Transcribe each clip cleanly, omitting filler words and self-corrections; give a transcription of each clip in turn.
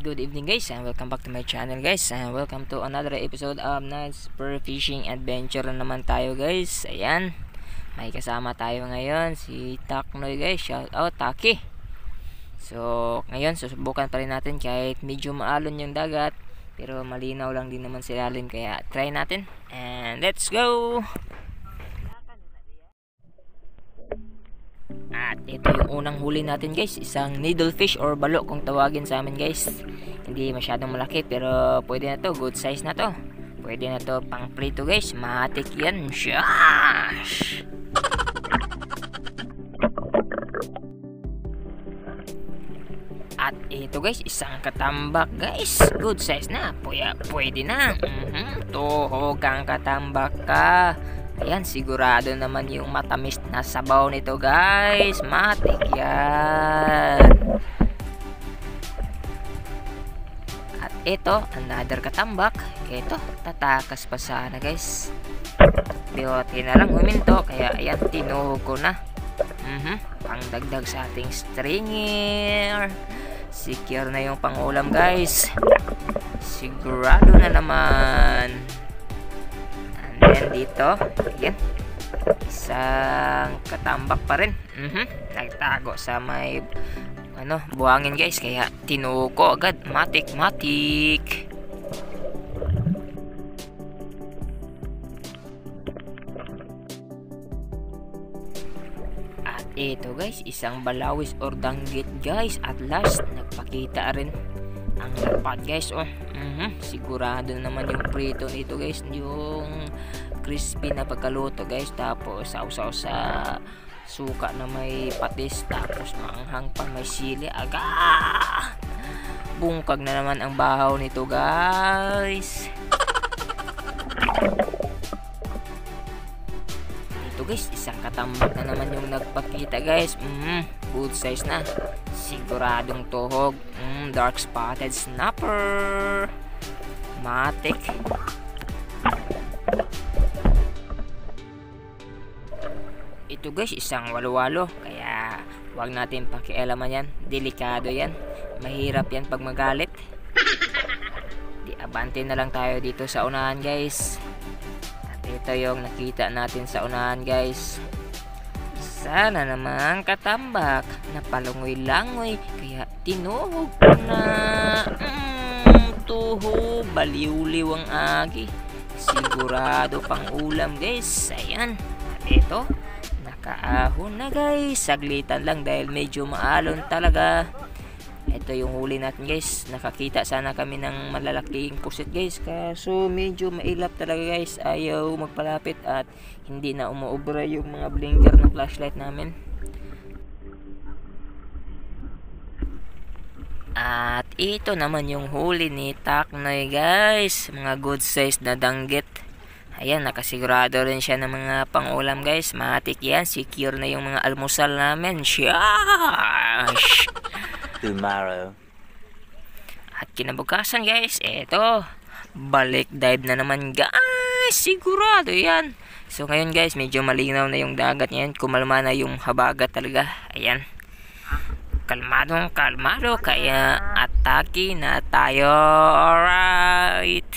good evening guys, and welcome back to my channel guys, and welcome to another episode of Night Spur Fishing Adventure na naman tayo guys. Ayan, may kasama tayo ngayon, si Taknoy guys. Shout out Taki. So ngayon susubukan pa rin natin kahit medyo maalon yung dagat, pero malinaw lang din naman si lalim, kaya try natin and let's go. At ito yung unang huli natin guys, isang needlefish or balo kung tawagin sa amin guys. Hindi masyadong malaki pero pwede na to, good size na to. Pwede na to pang prito guys, matik yan. Shash! At ito guys, isang katambak guys, good size na, pwede na. Tuhog ang katambak ka. Ayan, sigurado naman yung matamis na sabaw nito guys. Matik yan. At ito, another katambak. Ito, tatakas pa sana guys. Biyote na lang huminto, kaya ayan, tinuhog ko na. Pangdagdag sa ating stringer. Secure na yung pangulam guys. Sigurado na naman. And dito, ayan, isang katambak pa rin. Nagtago sa may buhangin guys, kaya tinuko agad. Matik. At ito guys, isang balawis or danggit guys. At last, nagpakita rin ang lapat guys. Sigurado naman yung prito nito guys, yung crispy na pagkaluto guys, tapos sausaw sa suka na may patis, tapos maanghang pa may sili. Bungkag na naman ang bahaw nito guys. Ito guys, isang katambak na naman yung nagpakita guys. Good size na, siguradong tuhog. Dark spotted snapper. Matik. Ito guys, isang walo-walo, kaya wag natin pakialaman yan. Delikado yan, mahirap yan pag magalit. Di abante na lang tayo dito sa unahan guys. At ito yung nakita natin sa unahan guys. Sana naman katambak na palungoy-langoy, kaya tinuhog ko na. Tuho, baliw-liw ang agi. Sigurado pang ulam guys. Ayan, at ito, nakaahon na guys. Saglitan lang dahil medyo maalon talaga. Ito yung huli natin guys. Nakakita sana kami ng malalaking pusit guys, kaso medyo mailap talaga guys. Ayaw magpalapit at hindi na umuobra yung mga blinker ng flashlight namin. At ito naman yung huli ni Taknoy guys, mga good size na danggit. Ayan, nakasigurado rin siya ng mga pangulam guys. Matik yan, secure na yung mga almusal namin. Shash! Tomorrow. At kinabukasan guys, eto, balik dive na naman guys. Sigurado yan. So ngayon guys, medyo malinaw na yung dagat ngayon. Kumalma na yung habagat talaga. Ayan, kalmado, kaya atake na tayo. Alright.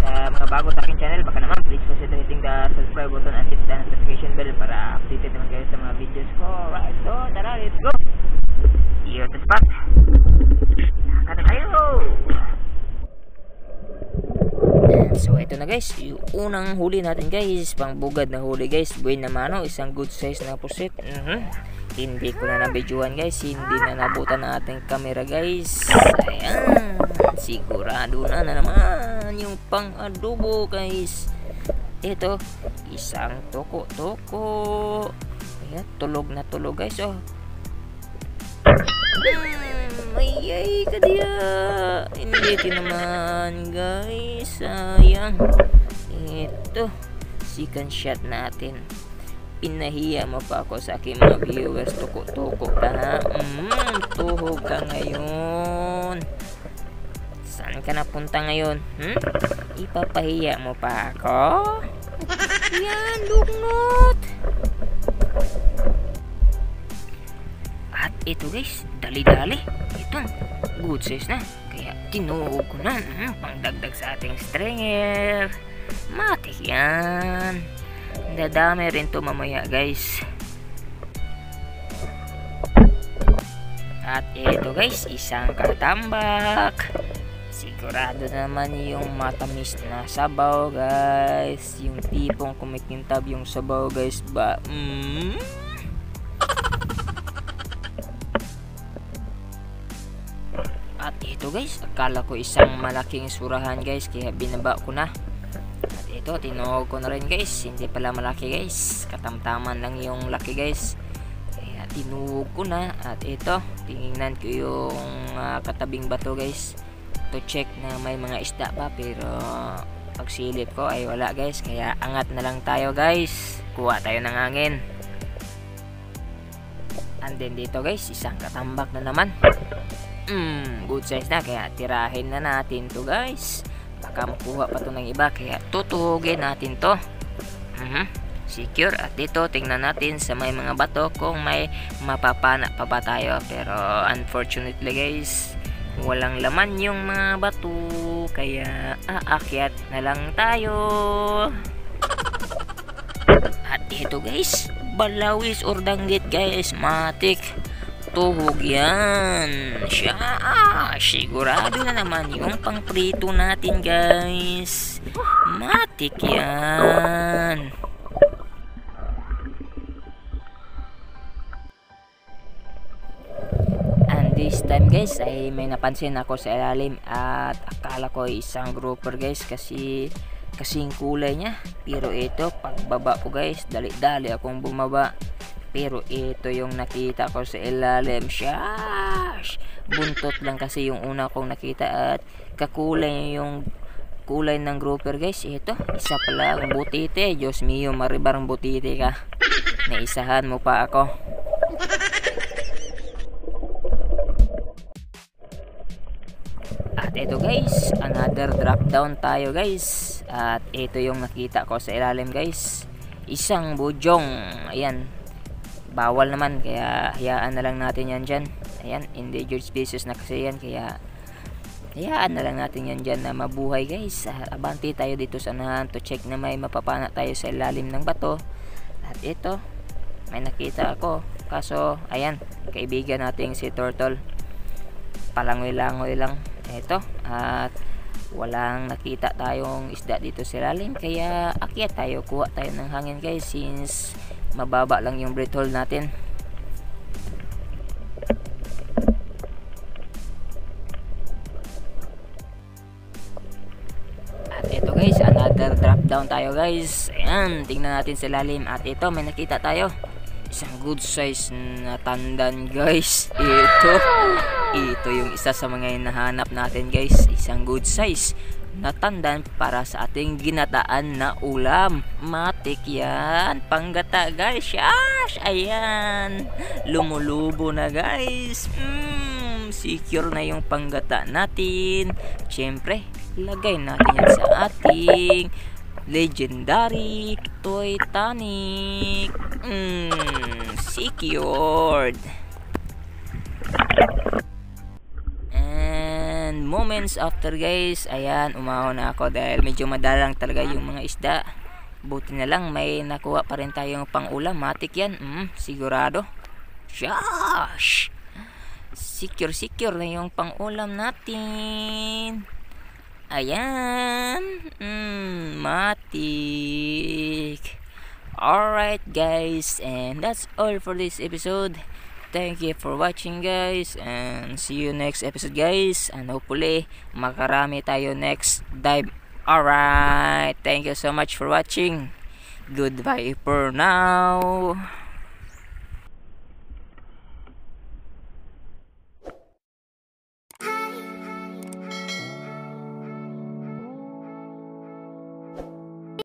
Sa mga bago sa aking channel, baka naman please consider hitting the subscribe button and hit the notification bell para updated naman kayo sa mga videos ko. Alright, so tara, let's go. Here to spot. Nakata tayo. So ito na guys, yung unang huli natin guys, pang bugad na huli guys. Buena mano, isang good size na pusit. Hindi ko na nabidyohan guys, hindi na nabutan na ating camera guys. Ayan, sigurado na naman yung pang adobo guys. Ito, isang toko. Ayan, tulog na tulog guys. Ay ka diya. Hindi naman guys, sayang. Ito, second shot natin. Pinahiya mo pa ako sa aking mga viewers. Tuko ka na. Tuhog ka ngayon. Saan ka napunta ngayon? Ipapahiya mo pa ako? Yan, lugnot. At ito guys, dali-dali. Ito, good size na. Kaya tinuog ko na. Pangdagdag sa ating stringer. Matik yan. Dadami rin to mamaya guys. At ito guys, isang katambak. Sigurado naman yung matamis na sabaw guys. Yung tipong kumikintab yung sabaw guys ba. At ito guys, akala ko isang malaking surahan guys, kaya binaba ko na. At ito, tinuog ko na rin guys. Hindi pala malaki guys, katamtaman lang yung laki guys. Kaya tinuog ko na. At ito, tingnan ko yung katabing bato guys, to check na may mga isda pa. Pero pagsilip ko ay wala guys, kaya angat na lang tayo guys. Kuha tayo ng hangin. And then dito guys, isang katambak na naman. Good size na, kaya tirahin na natin to guys. Baka makuha pa to ng iba, kaya tutugin natin to. Secure. At dito, tingnan natin sa may mga bato kung may mapapana pa ba tayo. Pero unfortunately guys, walang laman yung mga bato, kaya aakyat na lang tayo. At dito guys, balawis or danggit guys, matik. Tuhog yan. Sigurado na naman yung pangprito natin guys. Matik yan. And this time guys ay may napansin ako sa ilalim. At akala ko isang grouper guys, kasing kulay niya. Pero ito, pagbaba ko guys, dali-dali akong bumaba. Pero ito yung nakita ko sa ilalim. Buntot lang kasi yung una kong nakita. At kakulay yung kulay ng grouper guys. Ito, isa pala ang butite. Diyos mio, maribarang butite ka. Naisahan mo pa ako. At ito guys, another drop down tayo guys. At ito yung nakita ko sa ilalim guys. Isang bujong. Ayan, bawal naman, kaya hayaan na lang natin yan dyan. Ayan, endangered species na kasi yan, kaya hayaan na lang natin yan dyan na mabuhay guys. Abanti tayo dito sa unahan to check na may mapapana tayo sa ilalim ng bato. At ito, may nakita ako, kaso ayan, kaibigan natin si turtle, palangoy-langoy lang ito. At walang nakita tayong isda dito sa ilalim, kaya akyat tayo, kuha tayo ng hangin guys, since mababa lang yung breath hold natin. At ito guys, another drop down tayo guys. Ayan, tingnan natin sa lalim. At ito, may nakita tayo, isang good size na tandan guys. Ito yung isa sa mga hinahanap natin guys, isang good size na tandan para sa ating ginataan na ulam. Matik yan, panggata guys. Ayan, lumulubo na guys. Secure na yung panggata natin. Siyempre, lagay natin yan sa ating legendary toy tonic. Secured. Moments after guys, ayan, umahon na ako dahil medyo madalang talaga yung mga isda. Buti na lang may nakuha pa rin tayong pang-ulam. Matik yan, sigurado. Secure na yung pang-ulam natin. Ayan, matik. Alright guys, and that's all for this episode. Thank you for watching guys, and see you next episode guys, and hopefully makarami tayo next dive. Alright, thank you so much for watching. Goodbye for now.